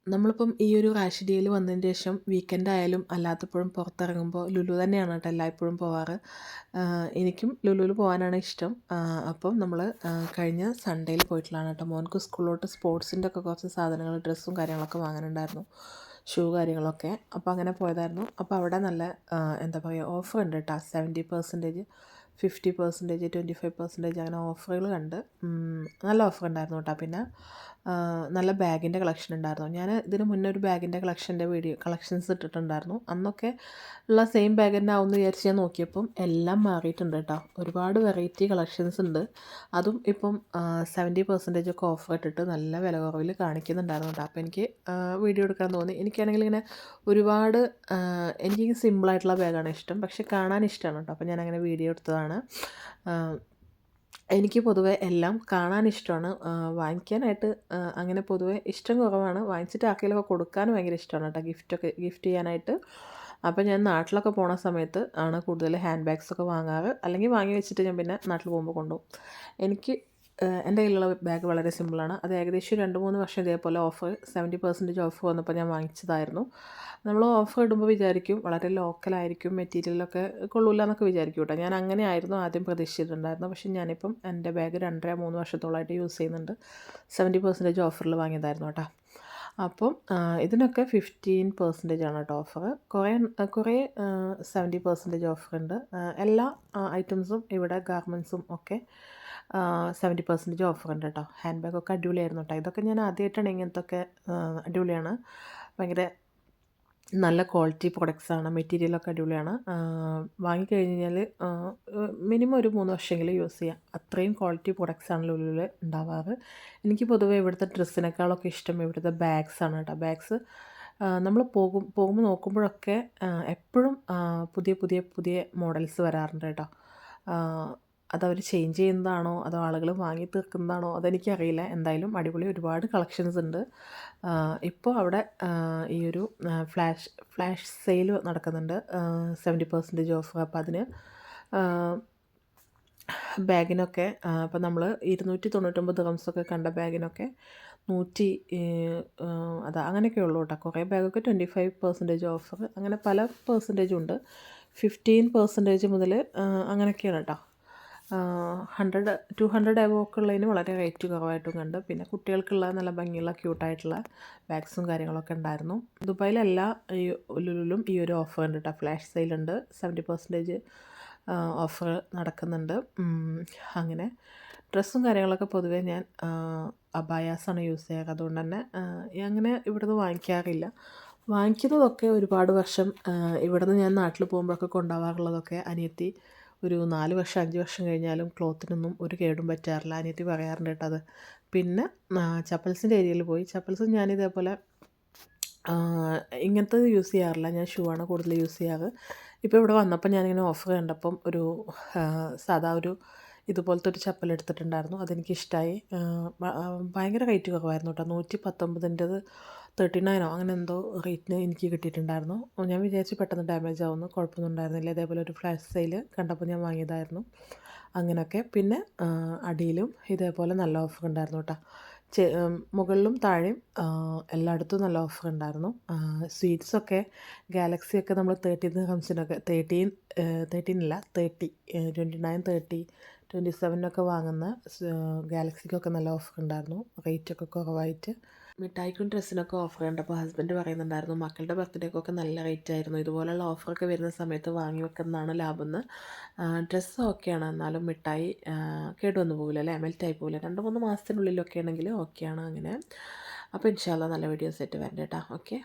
നമ്മളിപ്പം ഈ ഒരു റാഷിഡിയയിൽ വന്നതിന് ശേഷം വീക്കെൻഡ് ആയാലും അല്ലാത്തപ്പോഴും പുറത്തിറങ്ങുമ്പോൾ ലുലു തന്നെയാണ് കേട്ടോ എല്ലായ്പ്പോഴും പോവാറ്. എനിക്കും ലുലുവിൽ പോകാനാണ് ഇഷ്ടം. അപ്പം നമ്മൾ കഴിഞ്ഞ സൺഡേയിൽ പോയിട്ടുള്ളതാണ് കേട്ടോ. മോൻക്ക് സ്കൂളിലോട്ട് സ്പോർട്സിൻ്റെ ഒക്കെ കുറച്ച് സാധനങ്ങൾ ഡ്രസ്സും കാര്യങ്ങളൊക്കെ വാങ്ങാനുണ്ടായിരുന്നു, ഷൂ കാര്യങ്ങളൊക്കെ. അപ്പോൾ അങ്ങനെ പോയതായിരുന്നു. അപ്പോൾ അവിടെ നല്ല എന്താ പറയുക ഓഫർ ഉണ്ട് കേട്ടോ. 70%, 50%, 25% അങ്ങനെ ഓഫറുകൾ കണ്ട് നല്ല ഓഫർ ഉണ്ടായിരുന്നു കേട്ടോ. പിന്നെ നല്ല ബാഗിൻ്റെ കളക്ഷൻ ഉണ്ടായിരുന്നു. ഞാൻ ഇതിന് മുന്നേ ഒരു ബാഗിൻ്റെ കളക്ഷൻസ് ഇട്ടിട്ടുണ്ടായിരുന്നു. അന്നൊക്കെ ഉള്ള സെയിം ബാഗ് തന്നെ ആവുമെന്ന് വിചാരിച്ച് ഞാൻ നോക്കിയപ്പം എല്ലാം മാറിയിട്ടുണ്ട് കേട്ടോ. ഒരുപാട് വെറൈറ്റി കളക്ഷൻസ് ഉണ്ട്. അതും ഇപ്പം 70% ഒക്കെ ഓഫർ ഇട്ടിട്ട് നല്ല വില കുറവിൽ കാണിക്കുന്നുണ്ടായിരുന്നു കേട്ടോ. അപ്പോൾ എനിക്ക് വീഡിയോ എടുക്കാൻ തോന്നി. എനിക്കാണെങ്കിൽ ഇങ്ങനെ ഒരുപാട് എനിക്ക് സിമ്പിളായിട്ടുള്ള ബാഗാണ് ഇഷ്ടം, പക്ഷെ കാണാൻ ഇഷ്ടമാണ് കേട്ടോ. അപ്പോൾ ഞാനങ്ങനെ വീഡിയോ എടുത്തതാണ്. എനിക്ക് പൊതുവെ എല്ലാം കാണാൻ ഇഷ്ടമാണ്. വാങ്ങിക്കാനായിട്ട് അങ്ങനെ പൊതുവെ ഇഷ്ടം കുറവാണ്. വാങ്ങിച്ചിട്ട് ആർക്കെങ്കിലുമൊക്കെ കൊടുക്കാനും ഭയങ്കര ഇഷ്ടമാണ് കേട്ടോ, ഗിഫ്റ്റ് ചെയ്യാനായിട്ട്. അപ്പോൾ ഞാൻ നാട്ടിലൊക്കെ പോണ സമയത്ത് ആണ് കൂടുതൽ ഹാൻഡ് ബാഗ്സൊക്കെ വാങ്ങാറ്. അല്ലെങ്കിൽ വാങ്ങി വെച്ചിട്ട് ഞാൻ പിന്നെ നാട്ടിൽ പോകുമ്പോൾ കൊണ്ടുപോകും. എനിക്ക് എൻ്റെ കയ്യിലുള്ള ബാഗ് വളരെ സിമ്പിളാണ്. അത് ഏകദേശം 2-3 വർഷം ഇതേപോലെ 70% ഓഫ് വന്നപ്പോൾ ഞാൻ വാങ്ങിച്ചതായിരുന്നു. നമ്മൾ ഓഫർ ഇടുമ്പോൾ വിചാരിക്കും വളരെ ലോക്കലായിരിക്കും, മെറ്റീരിയലൊക്കെ കൊള്ളൂല എന്നൊക്കെ വിചാരിക്കും കേട്ടോ. ഞാൻ അങ്ങനെ ആയിരുന്നു ആദ്യം പ്രതീക്ഷിച്ചിട്ടുണ്ടായിരുന്നു. പക്ഷേ ഞാനിപ്പം എൻ്റെ ബാഗ് 2.5-3 വർഷത്തോളമായിട്ട് യൂസ് ചെയ്യുന്നുണ്ട്. 70% ഓഫറിൽ വാങ്ങിയതായിരുന്നു കേട്ടോ. അപ്പം ഇതിനൊക്കെ 15% ആണ് കേട്ടോ ഓഫർ. കുറേ 70% ഓഫറുണ്ട്. എല്ലാ ഐറ്റംസും ഇവിടെ ഗാർമെൻറ്റ്സും ഒക്കെ 70% ഓഫറുണ്ട് കേട്ടോ. ഹാൻഡ് ബാഗൊക്കെ അടിപൊളിയായിരുന്നു കേട്ടോ. ഇതൊക്കെ ഞാൻ ആദ്യമായിട്ടാണ് ഇങ്ങനത്തൊക്കെ. അടിപൊളിയാണ്. ഭയങ്കര നല്ല ക്വാളിറ്റി പ്രൊഡക്ട്സാണ്. മെറ്റീരിയലൊക്കെ അടിപൊളിയാണ്. വാങ്ങിക്കഴിഞ്ഞ് കഴിഞ്ഞാൽ മിനിമം ഒരു 3 വർഷമെങ്കിലും യൂസ് ചെയ്യാം. അത്രയും ക്വാളിറ്റി പ്രൊഡക്ട്സാണ് ലുലുവിൽ ഉണ്ടാവാറ്. എനിക്ക് പൊതുവേ ഇവിടുത്തെ ഡ്രസ്സിനേക്കാളൊക്കെ ഇഷ്ടം ഇവിടുത്തെ ബാഗ്സാണ് കേട്ടോ. ബാഗ്സ് നമ്മൾ പോകുമ്പോൾ നോക്കുമ്പോഴൊക്കെ എപ്പോഴും പുതിയ പുതിയ പുതിയ മോഡൽസ് വരാറുണ്ട് കേട്ടോ. അതവർ ചേഞ്ച് ചെയ്യുന്നതാണോ അതോ ആളുകൾ വാങ്ങി തീർക്കുന്നതാണോ അതെനിക്കറിയില്ല. എന്തായാലും അടിപൊളി ഒരുപാട് കളക്ഷൻസ് ഉണ്ട്. ഇപ്പോൾ അവിടെ ഈ ഒരു ഫ്ലാഷ് സെയിൽ നടക്കുന്നുണ്ട്. 70% ഓഫ്. അപ്പോൾ അതിന് ബാഗിനൊക്കെ അപ്പോൾ നമ്മൾ 299 ദിർഹംസൊക്കെ കണ്ട ബാഗിനൊക്കെ 100 അങ്ങനെയൊക്കെ ഉള്ളൂ കേട്ടോ. കുറേ ബാഗൊക്കെ 25% ഓഫർ, അങ്ങനെ പല പെർസെൻറ്റേജും ഉണ്ട്. 15% മുതൽ അങ്ങനെയൊക്കെയാണ് കേട്ടോ. 200 എബോ ഒക്കെ ഉള്ളതിന് വളരെ റേറ്റ് കുറവായിട്ടും കണ്ട്. പിന്നെ കുട്ടികൾക്കുള്ള നല്ല ഭംഗിയുള്ള ക്യൂട്ടായിട്ടുള്ള ബാഗ്സും കാര്യങ്ങളൊക്കെ ഉണ്ടായിരുന്നു. ദുബായിലെല്ലാ ലുലുവിലും ഈ ഒരു ഓഫർ ഉണ്ട് കേട്ടോ. ഫ്ലാഷ് സെയിലുണ്ട്, 70% ഓഫർ നടക്കുന്നുണ്ട്. അങ്ങനെ ഡ്രസ്സും കാര്യങ്ങളൊക്കെ പൊതുവേ ഞാൻ അബായാസാണ് യൂസ് ചെയ്യാറ്. അതുകൊണ്ട് തന്നെ അങ്ങനെ ഇവിടുന്ന് വാങ്ങിക്കാറില്ല. വാങ്ങിക്കുന്നതൊക്കെ ഒരുപാട് വർഷം ഇവിടുന്ന് ഞാൻ നാട്ടിൽ പോകുമ്പോഴൊക്കെ കൊണ്ടുപോകാറുള്ളതൊക്കെ അനിയത്തി ഒരു 4 വർഷം 5 വർഷം കഴിഞ്ഞാലും ക്ലോത്തിനൊന്നും ഒരു കേടും പറ്റാറില്ല. അനിയത്തി പറയാറുണ്ട് കേട്ടോ അത്. പിന്നെ ചപ്പൽസിൻ്റെ ഏരിയയിൽ പോയി. ചപ്പൽസ് ഞാനിതേപോലെ ഇങ്ങനത്തെ യൂസ് ചെയ്യാറില്ല. ഞാൻ ഷൂ ആണ് കൂടുതൽ യൂസ് ചെയ്യാറ്. ഇപ്പോൾ ഇവിടെ വന്നപ്പോൾ ഞാനിങ്ങനെ ഓഫർ കണ്ടപ്പം ഒരു സാധാ ഒരു ഇതുപോലത്തെ ഒരു ചപ്പൽ എടുത്തിട്ടുണ്ടായിരുന്നു. അതെനിക്കിഷ്ടമായി. ഭയങ്കര റേറ്റ് കുറവായിരുന്നു കേട്ടോ. 119ൻ്റെത് 39 അങ്ങനെ എന്തോ റേറ്റിന് എനിക്ക് കിട്ടിയിട്ടുണ്ടായിരുന്നു. ഞാൻ വിചാരിച്ച് പെട്ടെന്ന് ഡാമേജ് ആവുമെന്ന്. കുഴപ്പമൊന്നും ഉണ്ടായിരുന്നില്ല. ഇതേപോലെ ഒരു ഫ്ലാഷ് സെയിൽ കണ്ടപ്പോൾ ഞാൻ വാങ്ങിയതായിരുന്നു. അങ്ങനെയൊക്കെ. പിന്നെ അടിയിലും ഇതേപോലെ നല്ല ഓഫർ ഉണ്ടായിരുന്നു കേട്ടോ. മുകളിലും താഴെയും എല്ലായിടത്തും നല്ല ഓഫർ ഉണ്ടായിരുന്നു. സ്വീറ്റ്സൊക്കെ ഗാലക്സിയൊക്കെ നമ്മൾ 13 ദിർഹംസിനൊക്കെ 13 അല്ല 30, 29, 30, 27 വാങ്ങുന്ന ഗാലക്സിക്കൊക്കെ നല്ല ഓഫർ ഉണ്ടായിരുന്നു. റേറ്റൊക്കെ കുറവായിട്ട്. മിഠായിക്കും ഡ്രസ്സിനൊക്കെ ഓഫർ കണ്ടപ്പോൾ ഹസ്ബൻഡ് പറയുന്നുണ്ടായിരുന്നു മക്കളുടെ ബർത്ത്ഡേക്കൊക്കെ നല്ല റേറ്റ് ആയിരുന്നു, ഇതുപോലുള്ള ഓഫറൊക്കെ വരുന്ന സമയത്ത് വാങ്ങി വെക്കുന്നതാണ് ലാഭം എന്ന്. ഡ്രസ്സ് ഓക്കെയാണ്, എന്നാലും മിഠായി കേടുവന്ന് പോകില്ല അല്ലേ, മെൽറ്റായി പോകില്ല. 2-3 മാസത്തിനുള്ളിലൊക്കെ ആണെങ്കിൽ ഓക്കെയാണ്. അങ്ങനെ അപ്പോൾ ഇൻഷാ അല്ലാഹ് നല്ല വീഡിയോസ് ആയിട്ട് വരണ്ട കേട്ടോ. ഓക്കെ.